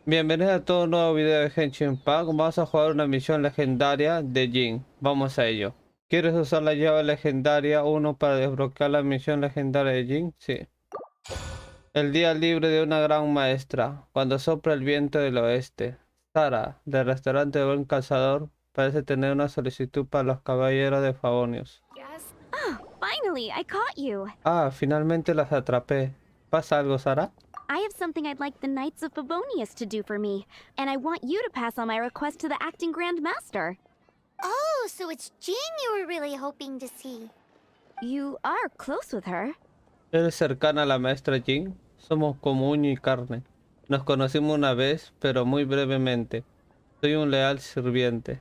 Bienvenidos a todo un nuevo video de Genshin Pack. Vamos a jugar una misión legendaria de Jin. Vamos a ello. ¿Quieres usar la llave legendaria 1 para desbloquear la misión legendaria de Jin? Sí. El día libre de una gran maestra. Cuando sopla el viento del oeste. Sara, del restaurante de Buen Cazador, parece tener una solicitud para los caballeros de Favonios. Yes. Oh, finally, I caught you. Ah, finalmente las atrapé. ¿Pasa algo, Sara? I have something I'd like the Knights of Favonius to do for me, and I want you to pass on my request to the acting Grand Master. Oh, so it's Jean you were really hoping to see. You are close with her. ¿Eres cercana a la maestra Jin? Somos como uña y carne. Nos conocimos una vez, pero muy brevemente. Soy un leal sirviente.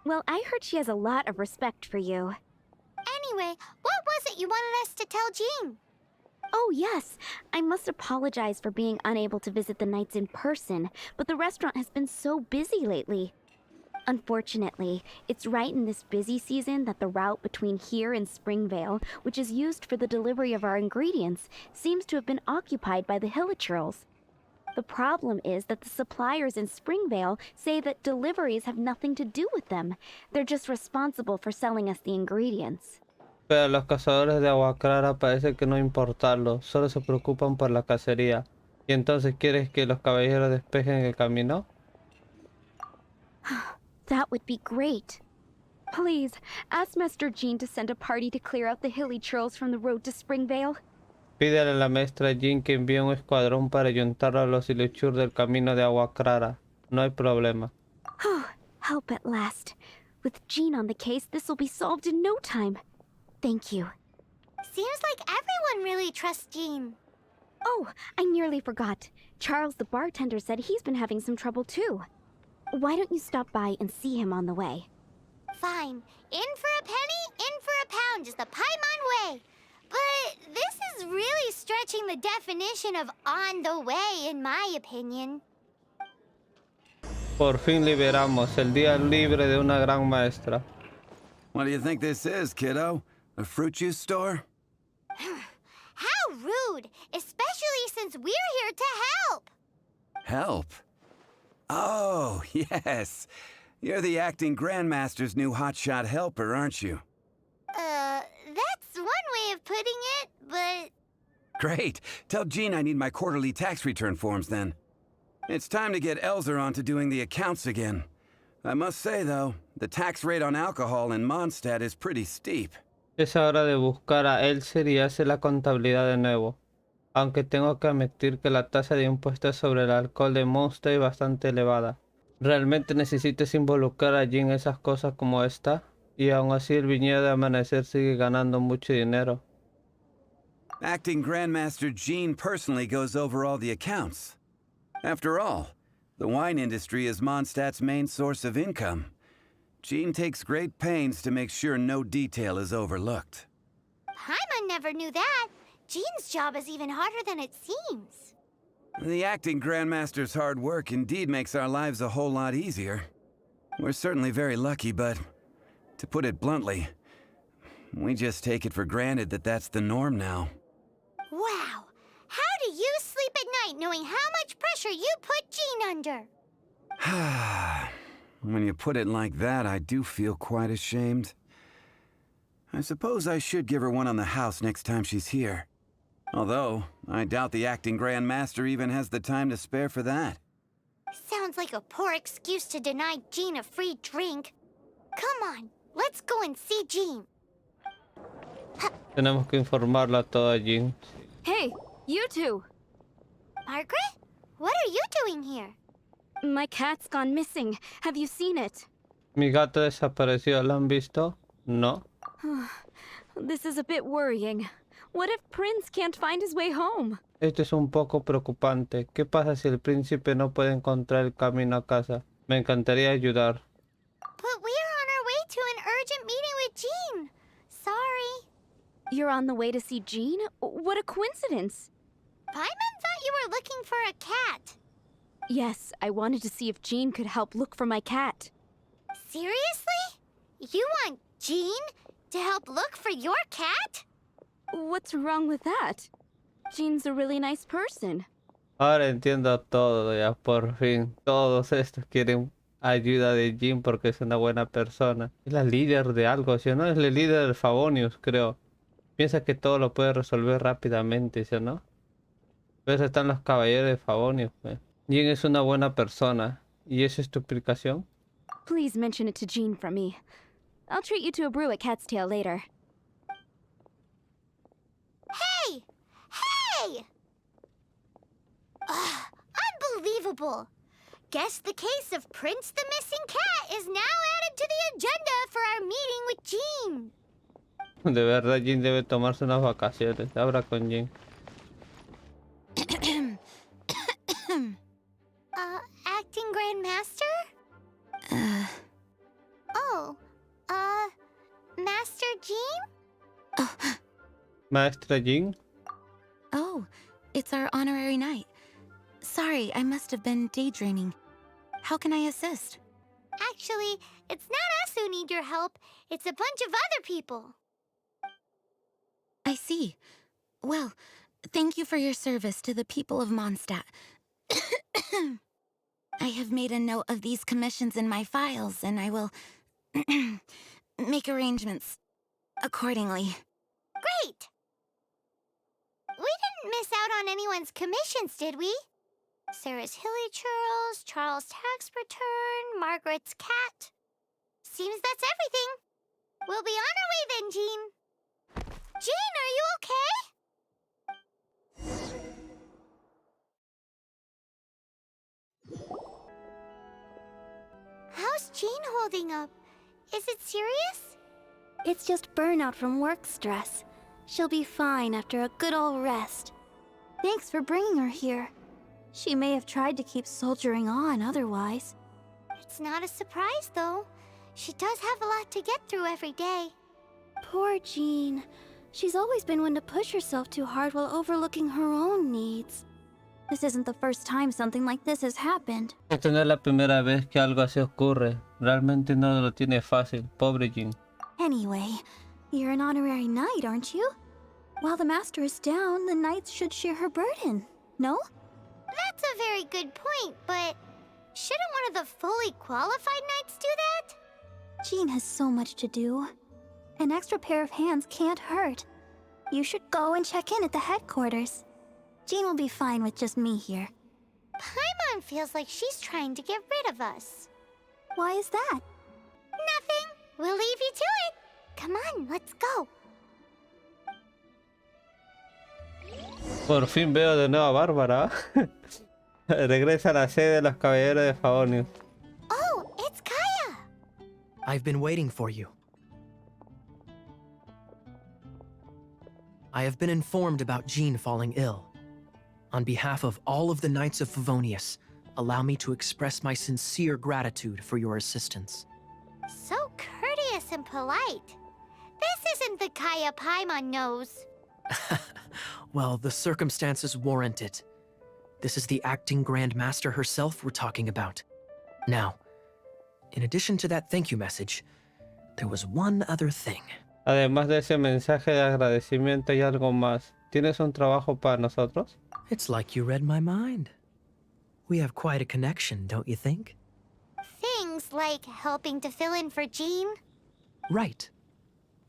Well, I heard she has a lot of respect for you. Anyway, what was it you wanted us to tell Jean? Oh, yes. I must apologize for being unable to visit the Knights in person, but the restaurant has been so busy lately. Unfortunately, it's right in this busy season that the route between here and Springvale, which is used for the delivery of our ingredients, seems to have been occupied by the Hilichurls. The problem is that the suppliers in Springvale say that deliveries have nothing to do with them. They're just responsible for selling us the ingredients. Pero a los cazadores de agua clara parece que no importarlo, solo se preocupan por la cacería. ¿Y entonces quieres que los caballeros despejen el camino? That would be great. Please, ask Master Jean to send a party to clear out the Hilichurls from the road to Springvale. Pídele a la maestra Jin que envíe un escuadrón para ayuntar a los Illuchur del camino de agua clara. No hay problema. Help at last. With Jean on the case, this will be solved in no time. Thank you. Seems like everyone really trusts Jean. Oh, I nearly forgot. Charles the bartender said he's been having some trouble too. Why don't you stop by and see him on the way? Fine. In for a penny, in for a pound is the Paimon way. But this is really stretching the definition of on the way, in my opinion. Por fin liberamos el día libre de una gran maestra. What do you think this is, kiddo? A fruit juice store? How rude, especially since we're here to help. Help? Oh, yes. You're the acting Grandmaster's new hotshot helper, aren't you? That's one way of putting it, but... Great. Tell Jean I need my quarterly tax return forms then. It's time to get Elzer on to doing the accounts again. I must say, though, the tax rate on alcohol in Mondstadt is pretty steep. Es hora de buscar a Elser y hacer la contabilidad de nuevo. Aunque tengo que admitir que la tasa de impuestos sobre el alcohol de Mondstadt es bastante elevada. ¿Realmente necesitas involucrar allí en esas cosas como esta? Y aún así el viñedo de Amanecer sigue ganando mucho dinero. Acting Grandmaster Jean personally goes over all the accounts. After all, the wine industry is Mondstadt's main source of income. Jean takes great pains to make sure no detail is overlooked. Paimon never knew that. Jean's job is even harder than it seems. The acting Grandmaster's hard work indeed makes our lives a whole lot easier. We're certainly very lucky, but to put it bluntly, we just take it for granted that that's the norm now. Wow. How do you sleep at night knowing how much pressure you put Jean under? When you put it like that, I do feel quite ashamed. I suppose I should give her one on the house next time she's here. Although, I doubt the acting Grandmaster even has the time to spare for that. Sounds like a poor excuse to deny Jean a free drink. Come on, let's go and see Jean. Tenemos que informarla a toda Jin. Hey, you two! Margaret? What are you doing here? My cat's gone missing. Have you seen it? Mi gato desapareció, ¿la han visto? No. This is a bit worrying. What if Prince can't find his way home? Esto es un poco preocupante. ¿Qué pasa si el príncipe no puede encontrar el camino a casa? Me encantaría ayudar. But we're on our way to an urgent meeting with Jean. Sorry. You're on the way to see Jean? What a coincidence! Paimon thought you were looking for a cat. Yes, I wanted to see if Jean could help look for my cat. Seriously? You want Jean to help look for your cat? What's wrong with that? Jean's a really nice person. Ahora entiendo todo ya, por fin. Todos estos quieren ayuda de Jin porque es una buena persona. Es la líder de algo, ¿sí o no? Es la líder de Favonius, creo. Piensa que todo lo puede resolver rápidamente, ¿sí o no? Pero están los caballeros de Favonius, pues. Jin es una buena persona. ¿Y esa es tu explicación? Please mention it to Jean from me. I'll treat you to a brew at Cat's Tail later. Hey! Hey! Ugh, unbelievable! Guess the case of Prince the Missing Cat is now added to the agenda for our meeting with Jean. De verdad, Jin debe tomarse unas vacaciones. Habla con Jin. Acting Grandmaster? Oh, Master Jean? Maestra Jin. Oh, it's our honorary knight. Sorry, I must have been daydreaming. How can I assist? Actually, it's not us who need your help. It's a bunch of other people. I see. Well, thank you for your service to the people of Mondstadt. I have made a note of these commissions in my files, and I will make arrangements accordingly. Great! We didn't miss out on anyone's commissions, did we? Sarah's Hilly Churls, Charles' tax return, Margaret's cat. Seems that's everything. We'll be on our way then, Jean. Jean, are you okay? How's Jean holding up? Is it serious? It's just burnout from work stress. She'll be fine after a good old rest. Thanks for bringing her here. She may have tried to keep soldiering on otherwise. It's not a surprise, though. She does have a lot to get through every day. Poor Jean. She's always been one to push herself too hard while overlooking her own needs. This isn't the first time something like this has happened. Esta no es la primera vez que algo así ocurre. Realmente no lo tiene fácil. Pobre Jin. Anyway, you're an honorary knight, aren't you? While the master is down, the knights should share her burden, no? That's a very good point, but shouldn't one of the fully qualified knights do that? Jean has so much to do. An extra pair of hands can't hurt. You should go and check in at the headquarters. Jean will be fine with just me here. Paimon feels like she's trying to get rid of us. Why is that? Nothing. We'll leave you to it. Come on, let's go. Por fin veo de nuevo a Bárbara. Regresa a la sede de los caballeros de Favonius. Oh, it's Kaya. I've been waiting for you. I have been informed about Jean falling ill. On behalf of all of the Knights of Favonius, allow me to express my sincere gratitude for your assistance. So courteous and polite. This isn't the Kaya Paimon knows. Well, the circumstances warrant it. This is the acting Grand Master herself we're talking about. Now, in addition to that thank you message, there was one other thing. Además de ese mensaje de agradecimiento hay algo más. ¿Tienes un trabajo para nosotros? It's like you read my mind. We have quite a connection, don't you think? Things like helping to fill in for Jean. Right.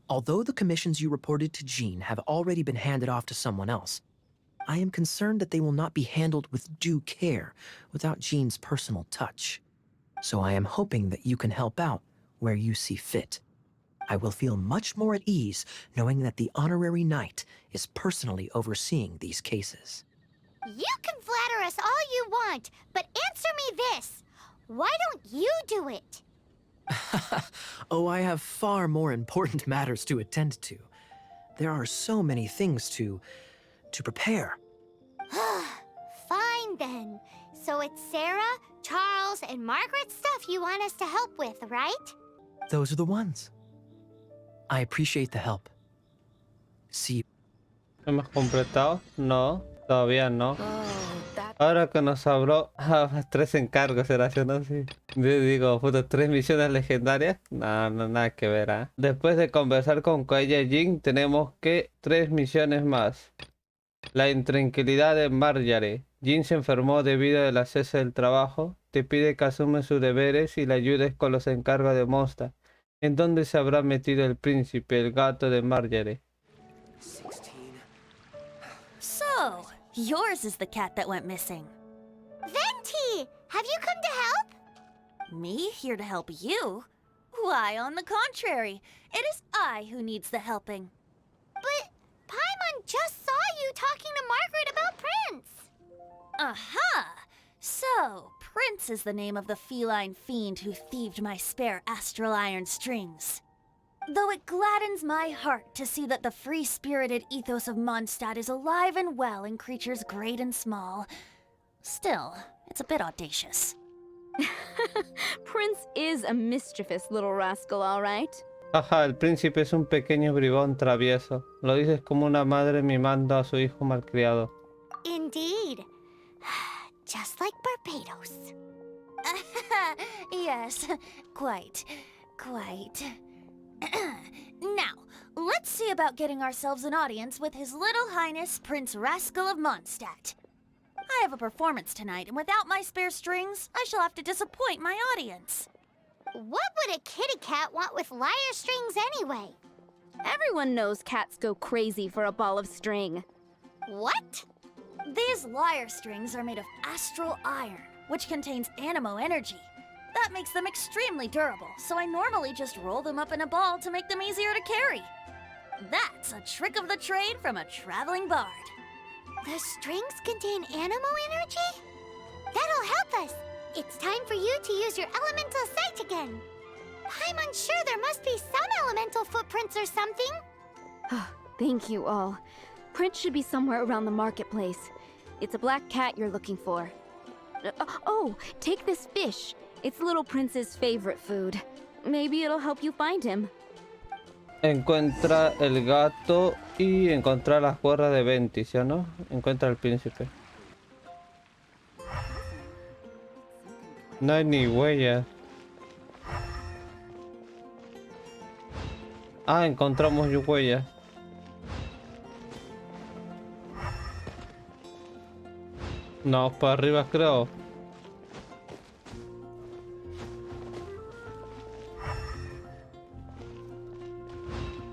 Although the commissions you reported to Jean have already been handed off to someone else, I am concerned that they will not be handled with due care without Jean's personal touch. So I am hoping that you can help out where you see fit. I will feel much more at ease knowing that the honorary knight is personally overseeing these cases. You can flatter us all you want, but answer me this. Why don't you do it? Oh, I have far more important matters to attend to. There are so many things to prepare. Fine then. So it's Sarah, Charles, and Margaret's stuff you want us to help with, right? Those are the ones. I appreciate the help. See you. ¿Hemos completado? No, todavía no. Oh, that... Ahora que nos habló, 3 encargos, ¿será así, no? Sí. Digo, puto, 3 misiones legendarias. No, no, nada que ver, ¿ah? Después de conversar con Kaya Jin, tenemos que 3 misiones más. La intranquilidad de Marjorie. Jin se enfermó debido al cese del trabajo. Te pide que asume sus deberes y le ayudes con los encargos de Mondstadt. ¿En dónde se habrá metido el príncipe, el gato de Marjorie? 16. So, yours is the cat that went missing. Venti, have you come to help? Me here to help you? Why, on the contrary, it is I who needs the helping. But Paimon just saw you talking to Margaret about Prince. Aha! So, Prince is the name of the feline fiend who thieved my spare astral iron strings. Though it gladdens my heart to see that the free-spirited ethos of Mondstadt is alive and well in creatures great and small, still, it's a bit audacious. Prince is a mischievous little rascal, all right. Ajá, el príncipe es un pequeño bribón travieso. Lo dices como una madre mimando a su hijo malcriado. Indeed. Just like Barbados. Yes, quite. Now, let's see about getting ourselves an audience with His Little Highness Prince Rascal of Mondstadt. I have a performance tonight, and without my spare strings, I shall have to disappoint my audience. What would a kitty cat want with lyre strings anyway? Everyone knows cats go crazy for a ball of string. What? These lyre strings are made of astral iron, which contains animo energy. That makes them extremely durable, so I normally just roll them up in a ball to make them easier to carry. That's a trick of the trade from a traveling bard. The strings contain animo energy? That'll help us. It's time for you to use your elemental sight again. I'm unsure there must be some elemental footprints or something. Thank you all. Prince should be somewhere around the marketplace. It's a black cat you're looking for. Oh, take this fish. It's Little Prince's favorite food. Maybe it'll help you find him. Encuentra el gato y encontrar las cuerdas de Venti, ¿sí o no? Encuentra al príncipe. No hay ni huella. Ah, encontramos huellas. No, para arriba creo.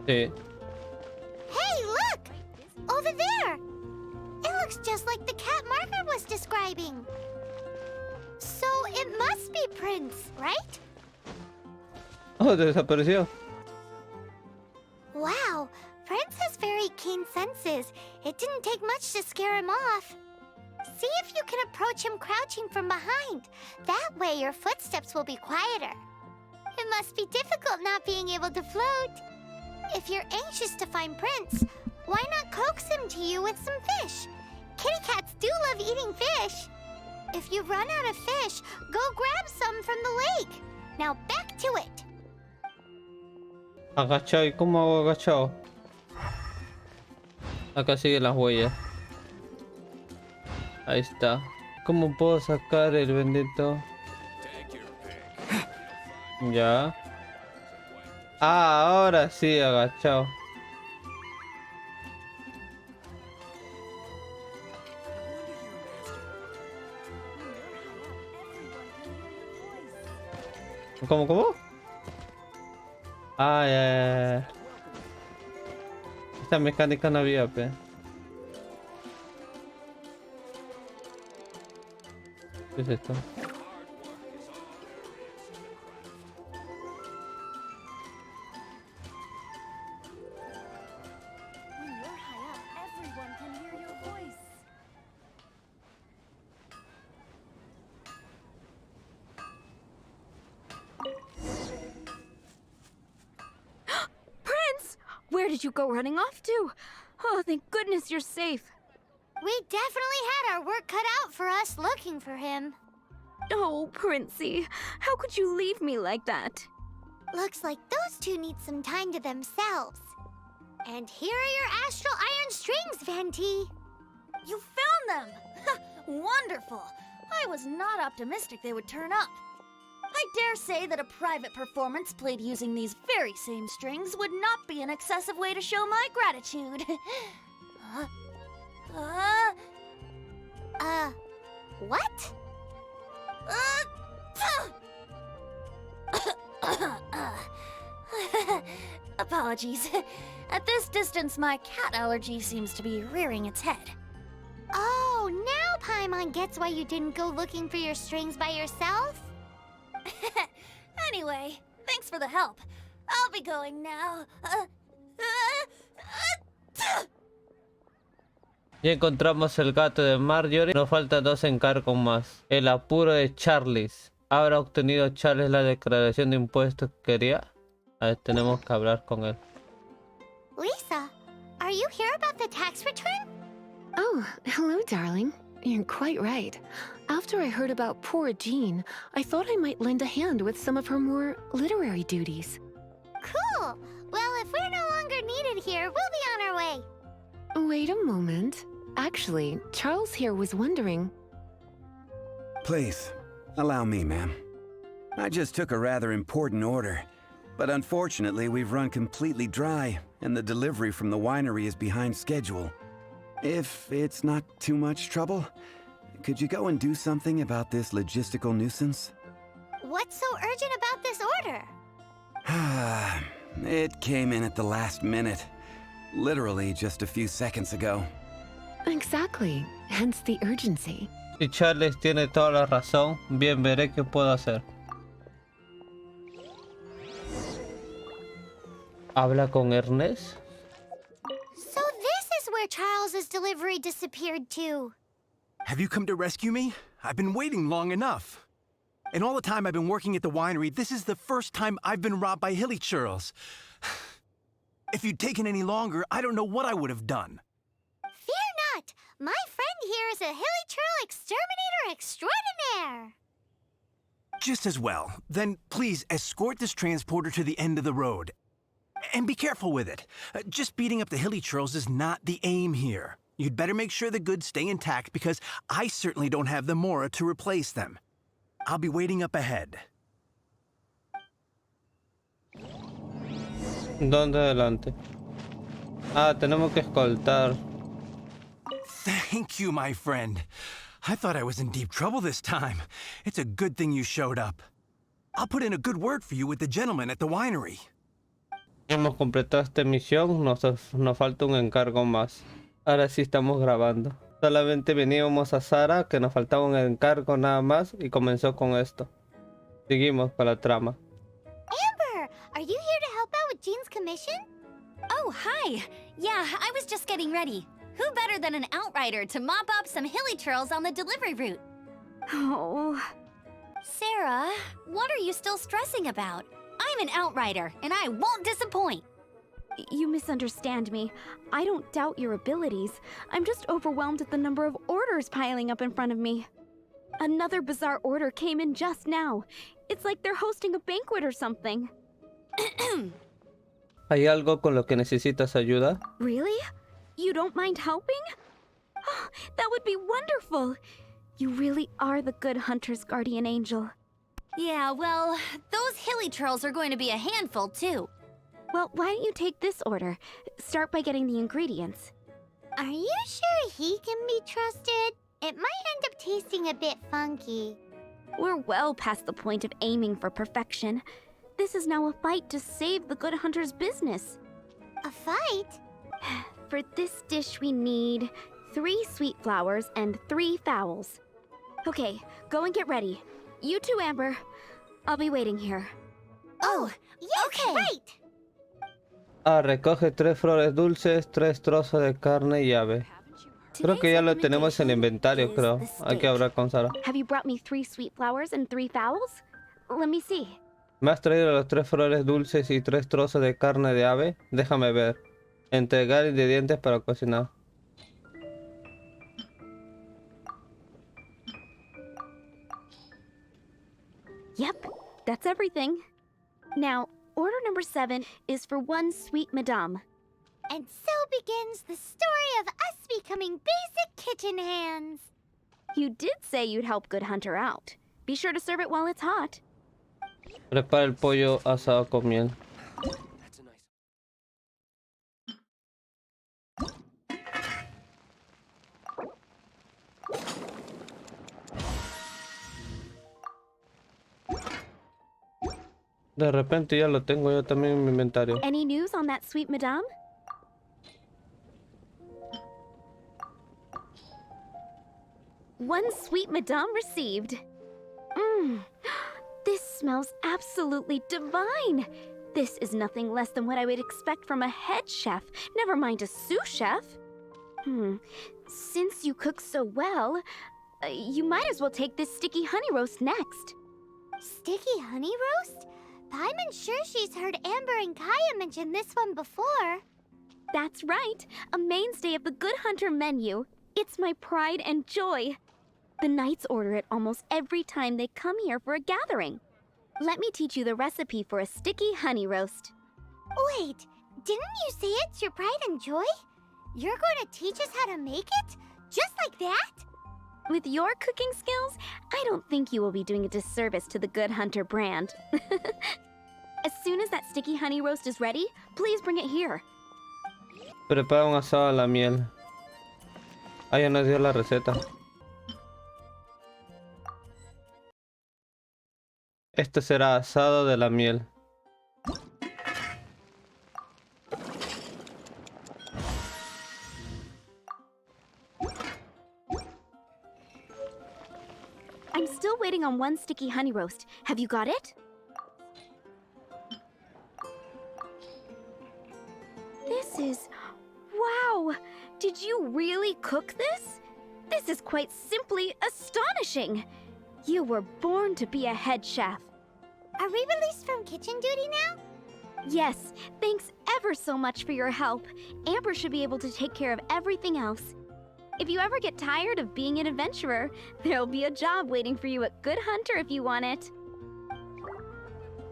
Sí. Hey, look! Over there! It looks just like the cat Margaret was describing. So it must be Prince, right? Oh, desapareció. Wow, Prince has very keen senses. It didn't take much to scare him off. See if you can approach him crouching from behind. That way your footsteps will be quieter. It must be difficult not being able to float. If you're anxious to find Prince, why not coax him to you with some fish? Kitty cats do love eating fish. If you run out of fish, go grab some from the lake. Now back to it. Agachado, ¿y cómo hago agachado? Acá siguen las huellas. Ahí está. ¿Cómo puedo sacar el bendito? Ya. Ah, ahora sí, agachado. ¿Cómo? Ah, ya. Esta mecánica no había, pe. ¿Qué es esto? Where did you go running off to? Oh, thank goodness you're safe. We definitely had our work cut out for us looking for him. Oh, Princey, how could you leave me like that? Looks like those two need some time to themselves. And here are your astral iron strings, Venti. You found them! Wonderful! I was not optimistic they would turn up. I dare say that a private performance played using these very same strings would not be an excessive way to show my gratitude. What? Apologies. At this distance, my cat allergy seems to be rearing its head. Oh, now Paimon gets why you didn't go looking for your strings by yourself? Anyway, thanks for the help. I'll be going now. Ya encontramos el gato de Marjorie. Nos faltan 2 encargos más. El apuro de Charles. ¿Habrá obtenido Charles la declaración de impuestos que quería? A ver, tenemos que hablar con él. Lisa, are you here about the tax return? Oh, hello, darling. You're quite right. After I heard about poor Jean, I thought I might lend a hand with some of her more literary duties. Cool. Well, if we're no longer needed here, we'll be on our way. Wait a moment. Actually, Charles here was wondering... Please, allow me, ma'am. I just took a rather important order, but unfortunately we've run completely dry, and the delivery from the winery is behind schedule. If it's not too much trouble, could you go and do something about this logistical nuisance? What's so urgent about this order? It came in at the last minute. Literally just a few seconds ago. Exactly. Hence the urgency. Si Charles tiene toda la razón, bien veré qué puedo hacer. ¿Habla con Ernest? So this is where Charles's delivery disappeared to. Have you come to rescue me? I've been waiting long enough. In all the time I've been working at the winery, this is the first time I've been robbed by hilly churls. If you'd taken any longer, I don't know what I would have done. Fear not! My friend here is a hilly churl exterminator extraordinaire! Just as well. Then please escort this transporter to the end of the road. And be careful with it. Just beating up the hilly churls is not the aim here. You'd better make sure the goods stay intact because I certainly don't have the mora to replace them. I'll be waiting up ahead. ¿Dónde adelante? Ah, tenemos que escoltar. Thank you, my friend. I thought I was in deep trouble this time. It's a good thing you showed up. I'll put in a good word for you with the gentleman at the winery. Hemos completado esta misión, nos falta un encargo más. Ahora sí estamos grabando. Solamente veníamos a Sara, que nos faltaba un encargo nada más, y comenzó con esto. Seguimos con la trama. Amber, are you here to help out with Jean's commission? Oh, hi. Yeah, I was just getting ready. Who better than an outrider to mop up some hilly churls on the delivery route? Oh, Sarah, what are you still stressing about? I'm an outrider, and I won't disappoint. you misunderstand me. I don't doubt your abilities. I'm just overwhelmed at the number of orders piling up in front of me. Another bizarre order came in just now. It's like they're hosting a banquet or something. ¿Hay algo con lo que necesitas ayuda? Really? You don't mind helping? Oh, that would be wonderful. You really are the good hunter's guardian angel. Yeah, well, those hilly churls are going to be a handful, too. Well, why don't you take this order? Start by getting the ingredients. Are you sure he can be trusted? It might end up tasting a bit funky. We're well past the point of aiming for perfection. This is now a fight to save the good hunter's business. A fight? For this dish we need 3 sweet flowers and 3 fowls. Okay, go and get ready. You too, Amber. I'll be waiting here. Oh, yes, okay. right! Ah, recoge 3 flores dulces, 3 trozos de carne y ave. Creo que ya lo tenemos en el inventario, creo. Hay que hablar con Sara. Have you brought me 3 sweet flowers and 3 fowls? Let me see. ¿Me has traído los 3 flores dulces y 3 trozos de carne de ave? Déjame ver. Entregar ingredientes para cocinar. Yep, that's everything. Now, order number 7 is for 1 sweet madame. And so begins the story of us becoming basic kitchen hands. You did say you'd help Good Hunter out. Be sure to serve it while it's hot. Prepara el pollo asado con miel. That's a nice... De repente ya lo tengo yo también en mi inventario. Any news on that sweet madame? One sweet madame received. Mmm. This smells absolutely divine. This is nothing less than what I would expect from a head chef, never mind a sous chef. Since you cook so well, you might as well take this sticky honey roast next. Sticky honey roast? I'm sure she's heard Amber and Kaya mention this one before. That's right, a mainstay of the Good Hunter menu. It's my pride and joy. The knights order it almost every time they come here for a gathering. Let me teach you the recipe for a sticky honey roast. Wait, didn't you say it's your pride and joy? You're going to teach us how to make it? Just like that? With your cooking skills, I don't think you will be doing a disservice to the Good Hunter brand. As soon as that sticky honey roast is ready, please bring it here. Prepara un asado a la miel. Ah, ya nos dio la receta. Este será asado de la miel. I'm still waiting on one sticky honey roast. Have you got it? This is... Wow! Did you really cook this? This is quite simply astonishing! You were born to be a head chef. Are we released from kitchen duty now? Yes, thanks ever so much for your help. Amber should be able to take care of everything else. If you ever get tired of being an adventurer, there'll be a job waiting for you at Good Hunter if you want it.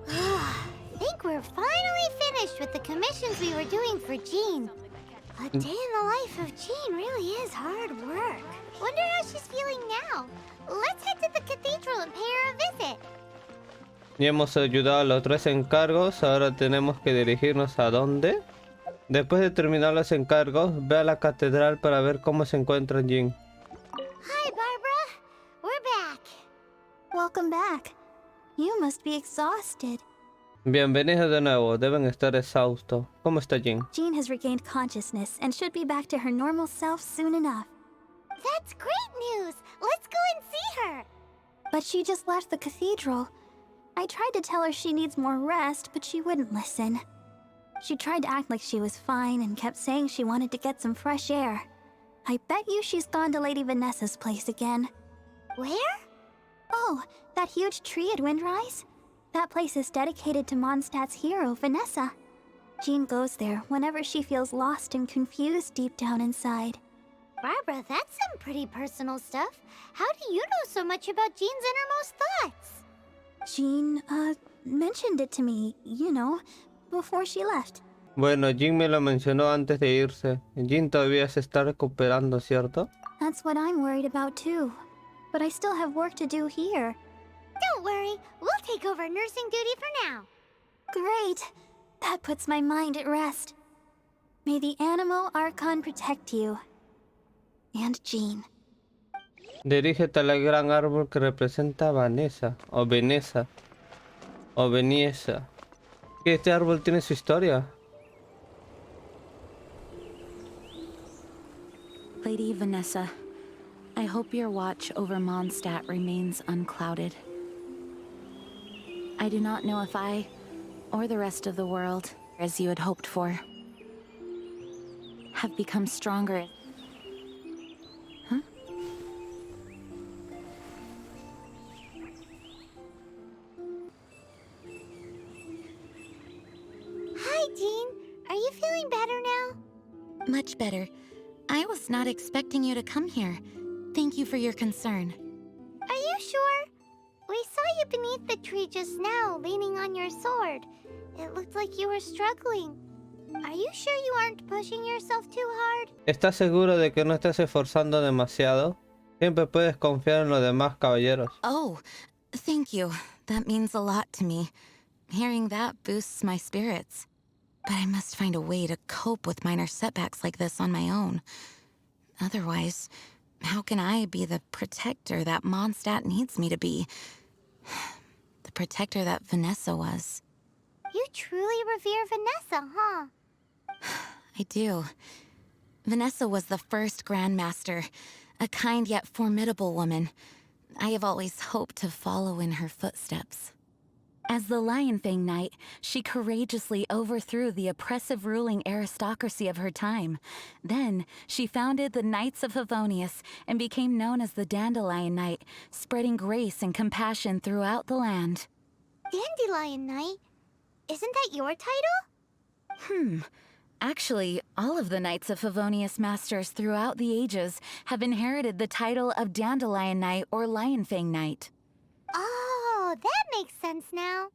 Think we're finally finished with the commissions we were doing for Jean. A day in the life of Jean really is hard work. Wonder how she's feeling now. Let's head to the cathedral and pay her a visit. Ya hemos ayudado a los 3 encargos, ahora tenemos que dirigirnos a ¿dónde? Después de terminar los encargos, ve a la catedral para ver cómo se encuentra Jin. Hi, Barbara. We're back. Welcome back. You must be exhausted. Bienvenidos de nuevo, deben estar exhaustos. ¿Cómo está Jin? Jean has regained consciousness and should be back to her normal self soon enough. That's great news. Let's go and see her. But she just left the cathedral. I tried to tell her she needs more rest, but she wouldn't listen. She tried to act like she was fine and kept saying she wanted to get some fresh air. I bet you she's gone to Lady Vanessa's place again. Where? Oh, that huge tree at Windrise? That place is dedicated to Mondstadt's hero, Vanessa. Jean goes there whenever she feels lost and confused deep down inside. Barbara, that's some pretty personal stuff. How do you know so much about Jean's innermost thoughts? Jean, mentioned it to me, you know, before she left. Bueno, Jin me lo mencionó antes de irse. Jin todavía se está recuperando, ¿cierto? That's what I'm worried about too. But I still have work to do here. Don't worry, we'll take over nursing duty for now. Great! That puts my mind at rest. May the Animo Archon protect you. And Jean. Dirígete al gran árbol que representa a Vanessa, o Veneza, o Veniesa. Que este árbol tiene su historia. Lady Vanessa, I hope your watch over Mondstadt remains unclouded. I do not know if I, or the rest of the world, as you had hoped for, have become stronger. Huh? Hi, Jean. Are you feeling better now? Much better. I was not expecting you to come here. Thank you for your concern. Are you sure? We saw you beneath the tree just now, leaning on your sword. It looked like you were struggling. Are you sure you aren't pushing yourself too hard? ¿Estás seguro de que no estás esforzando demasiado? Siempre puedes confiar en los demás caballeros. Oh, thank you. That means a lot to me. Hearing that boosts my spirits. But I must find a way to cope with minor setbacks like this on my own. Otherwise, how can I be the protector that Mondstadt needs me to be? The protector that Vanessa was. truly revere Vanessa, huh? I do. Vanessa was the first Grandmaster, a kind yet formidable woman. I have always hoped to follow in her footsteps. As the Lion Fang Knight, she courageously overthrew the oppressive ruling aristocracy of her time. Then, she founded the Knights of Favonius and became known as the Dandelion Knight, spreading grace and compassion throughout the land. Dandelion Knight? Isn't that your title? Actually, all of the Knights of Favonius Masters throughout the ages have inherited the title of Dandelion Knight or Lion Fang Knight. Oh, that makes sense now.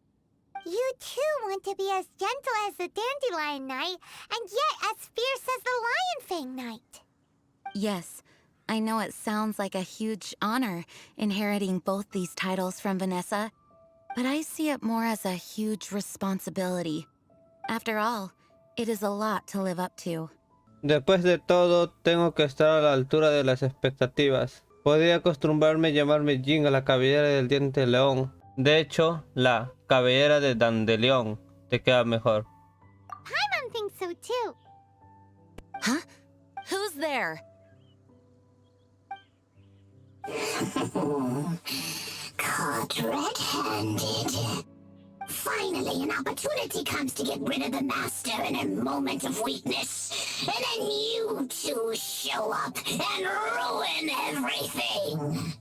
You too want to be as gentle as the Dandelion Knight, and yet as fierce as the Lion Fang Knight. Yes, I know it sounds like a huge honor inheriting both these titles from Vanessa, but I see it more as a huge responsibility. After all, it is a lot to live up to. Después de todo, tengo que estar a la altura de las expectativas. Podría acostumbrarme a llamarme Jin a la cabellera del diente de león. De hecho, la cabellera de Dandelion te queda mejor. Paimon thinks so too. Huh? Who's there? Caught red-handed. Finally, an opportunity comes to get rid of the master in a moment of weakness. And then you two show up and ruin everything.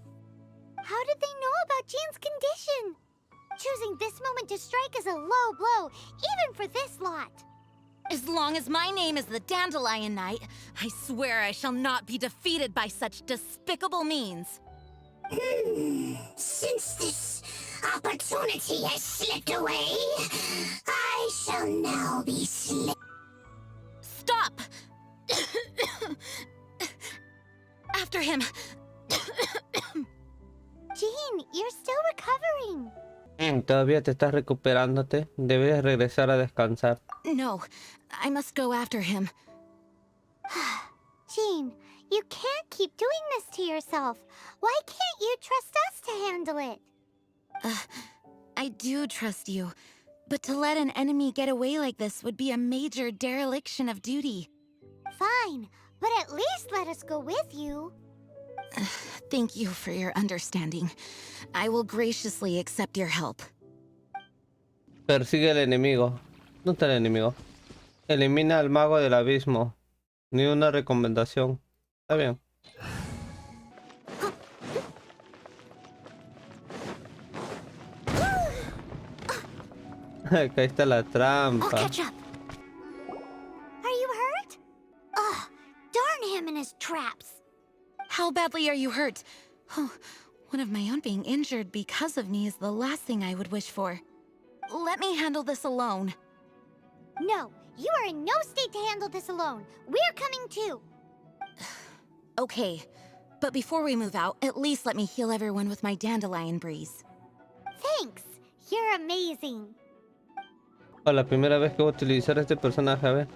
How did they know about Jean's condition? Choosing this moment to strike is a low blow, even for this lot. As long as my name is the Dandelion Knight, I swear I shall not be defeated by such despicable means. Since this opportunity has slipped away, I shall now be Stop! After him! Jean, you're still recovering. Todavía te estás recuperándote. Deberías regresar a descansar. No, I must go after him. Jean, you can't keep doing this to yourself. Why can't you trust us to handle it? I do trust you, but to let an enemy get away like this would be a major dereliction of duty. Fine, but at least let us go with you. Thank you for your understanding. I will graciously accept your help. Persigue al enemigo. ¿Dónde está el enemigo? Elimina al mago del abismo. Ni una recomendación. Está bien. Acá está la I'll trampa. catch up. Are you hurt? Ugh, darn him and his traps. How badly are you hurt? Oh, one of my own being injured because of me is the last thing I would wish for. Let me handle this alone. No, you are in no state to handle this alone. We're coming too. Okay, but before we move out, at least let me heal everyone with my dandelion breeze. Thanks. You're amazing. Oh, la primera vez que voy a utilizar este personaje, a ver.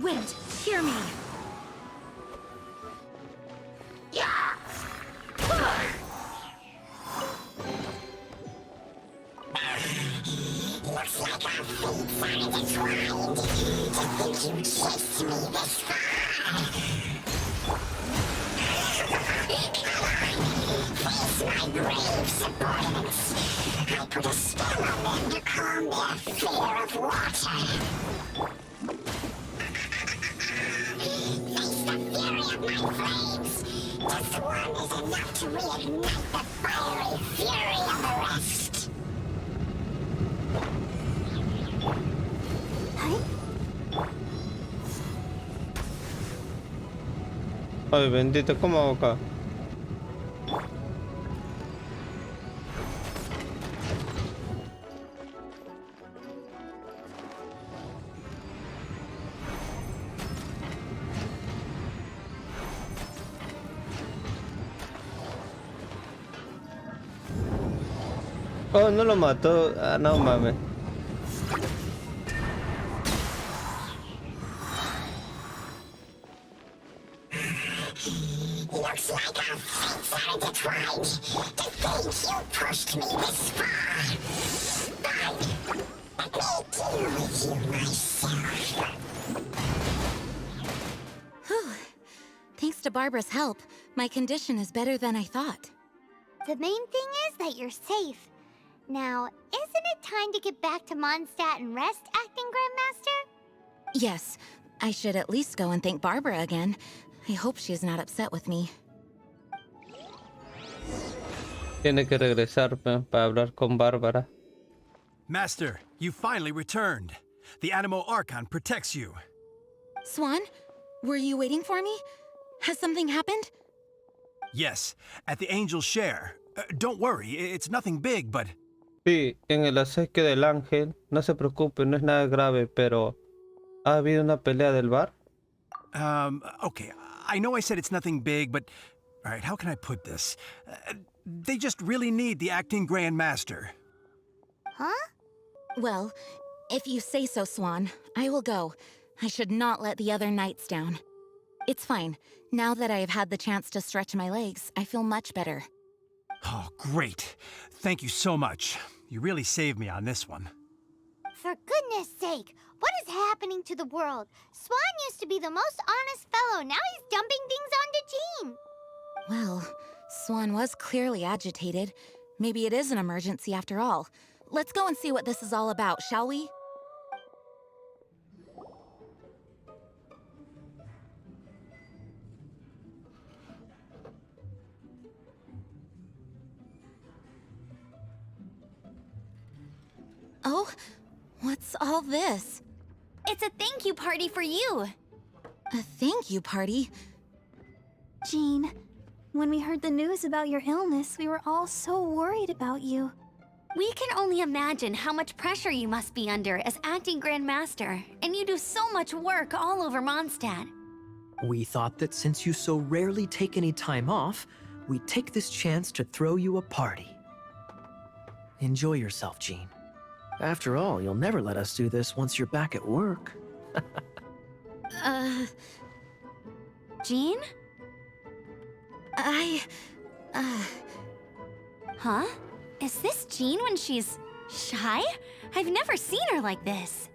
Wind, hear me. Looks like our fates are intertwined. To think you chased me this far. Face my brave subordinates. I put a spell on them to calm their fear of water. Face the fury of my flames. This one is enough to reignite the fiery fury of the rest. Ay, bendito, ¿cómo hago acá? Oh, no lo mató. Ah, no mames. Looks like like our fates are intertwined. To think you pushed me this far. Fine. Let me deal with you myself. Whew. Thanks to Barbara's help, my condition is better than I thought. The main thing is that you're safe. Now, isn't it time to get back to Mondstadt and rest, Acting Grandmaster? Yes, I should at least go and thank Barbara again. I hope she is not upset with me. Tiene que regresar para hablar con Bárbara. Master, you finally returned. The Animo Archon protects you. Swan, were you waiting for me? Has something happened? Yes, at the Angel's Share. Don't worry, it's nothing big, but... Sí, en el aceque del ángel, no se preocupe, no es nada grave, pero ¿ha habido una pelea del bar? Okay, I know I said it's nothing big, but... Alright, how can I put this? They just really need the Acting Grand Master. Huh? Well, if you say so, Swan, I will go. I should not let the other knights down. It's fine. Now that I have had the chance to stretch my legs, I feel much better. Oh, great. Thank you so much. You really saved me on this one. For goodness sake, what is happening to the world? Swan used to be the most honest fellow. Now he's dumping things onto Jean. Well, Swan was clearly agitated. Maybe it is an emergency after all. Let's go and see what this is all about, shall we? Oh, what's all this? It's a thank you party for you. A thank you party? Jean, when we heard the news about your illness, we were all so worried about you. We can only imagine how much pressure you must be under as acting Grand Master, and you do so much work all over Mondstadt. We thought that since you so rarely take any time off, we'd take this chance to throw you a party. Enjoy yourself, Jean. After all, you'll never let us do this once you're back at work. Jean? Huh? Is this Jean when she's shy? I've never seen her like this.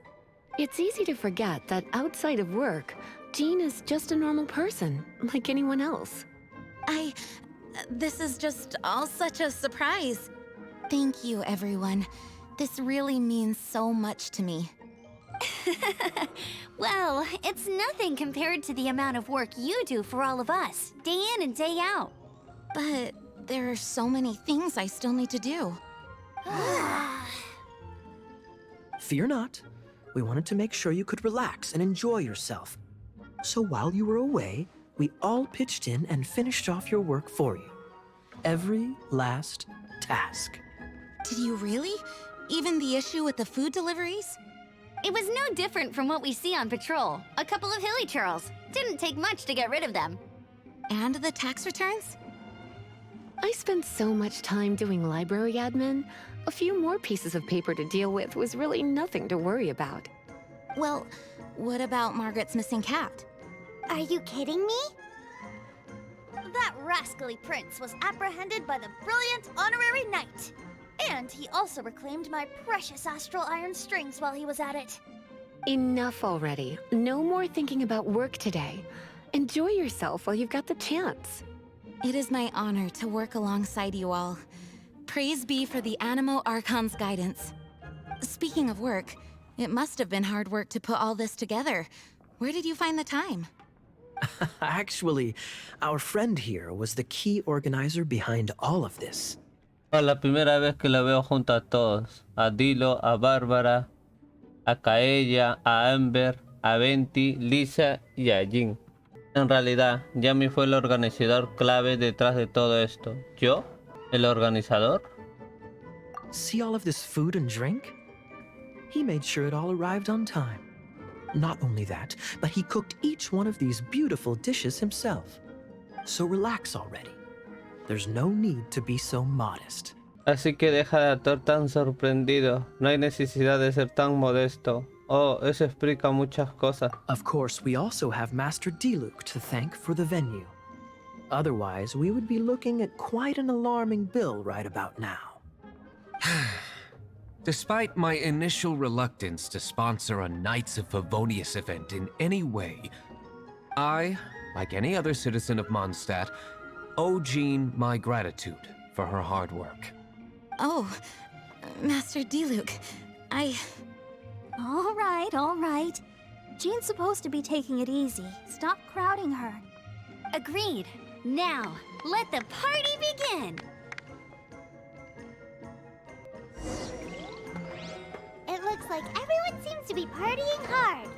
It's easy to forget that outside of work, Jean is just a normal person, like anyone else. This is just all such a surprise. Thank you, everyone. This really means so much to me. Well, it's nothing compared to the amount of work you do for all of us, day in and day out. But there are so many things I still need to do. Fear not. We wanted to make sure you could relax and enjoy yourself. So while you were away, we all pitched in and finished off your work for you. Every last task. Did you really? Even the issue with the food deliveries? It was no different from what we see on patrol. A couple of hilly churls. Didn't take much to get rid of them. And the tax returns? I spent so much time doing library admin. A few more pieces of paper to deal with was really nothing to worry about. Well, what about Margaret's missing cat? Are you kidding me? That rascally prince was apprehended by the brilliant honorary knight. And he also reclaimed my precious astral iron strings while he was at it. Enough already. No more thinking about work today. Enjoy yourself while you've got the chance. It is my honor to work alongside you all. Praise be for the Animo Archon's guidance. Speaking of work, it must have been hard work to put all this together. Where did you find the time? Actually, our friend here was the key organizer behind all of this. Es la primera vez que la veo junto a todos. A Dilo, a Bárbara, a Kaella, a Amber, a Venti, Lisa y a Jin. En realidad, Yami fue el organizador clave detrás de todo esto. ¿Yo? ¿El organizador? See all of this food and drink? He made sure it all arrived on time. Not only that, but he cooked each one of these beautiful dishes himself. So relax already. There's no need to be so modest. Así que deja de estar tan sorprendido. No hay necesidad de ser tan modesto. Oh, eso explica muchas cosas. Of course, we also have Master Diluc to thank for the venue. Otherwise, we would be looking at quite an alarming bill right about now. Despite my initial reluctance to sponsor a Knights of Favonius event in any way, I, like any other citizen of Mondstadt, owe Jean my gratitude for her hard work. Oh, Master Diluc, All right. Jean's supposed to be taking it easy. Stop crowding her. Agreed. Now, let the party begin! It looks like everyone seems to be partying hard.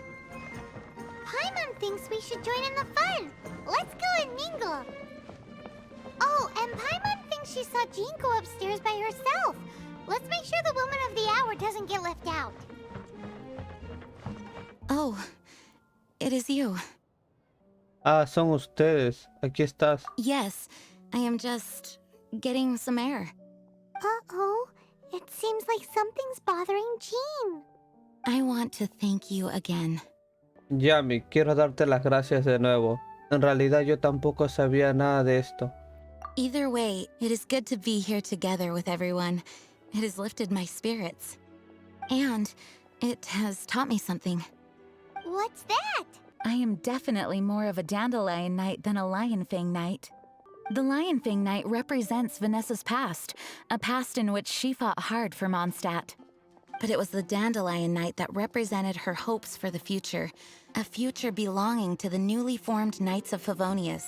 Paimon thinks we should join in the fun. Let's go and mingle. Oh, and Paimon thinks she saw Jean go upstairs by herself. Let's make sure the woman of the hour doesn't get left out. Oh, it is you. Ah, son ustedes. Aquí estás. Yes, I am just getting some air. Uh-oh. It seems like something's bothering Jean. I want to thank you again. Yami, quiero darte las gracias de nuevo. En realidad yo tampoco sabía nada de esto. Either way, it is good to be here together with everyone. It has lifted my spirits. And it has taught me something. What's that? I am definitely more of a Dandelion Knight than a Lionfang Knight. The Lionfang Knight represents Vanessa's past, a past in which she fought hard for Mondstadt. But it was the Dandelion Knight that represented her hopes for the future, a future belonging to the newly formed Knights of Favonius.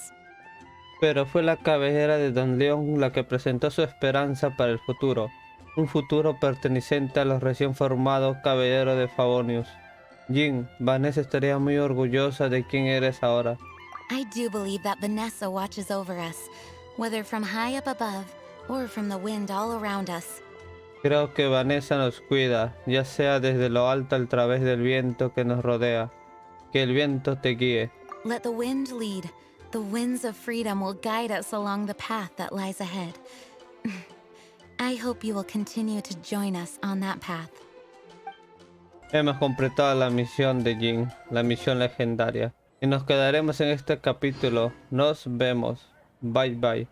Pero fue la cabellera de Don León la que presentó su esperanza para el futuro. Un futuro perteneciente a los recién formados caballeros de Favonius. Jean, Vanessa estaría muy orgullosa de quién eres ahora. I do believe that Vanessa watches over us, whether from high up above or from the wind all around us. Creo que Vanessa nos cuida, ya sea desde lo alto a través del viento que nos rodea. Que el viento te guíe. Let the wind lead. The winds of freedom will guide us along the path that lies ahead. I hope you will continue to join us on that path. Hemos completado la misión de Jean, la misión legendaria. Y nos quedaremos en este capítulo. Nos vemos. Bye bye.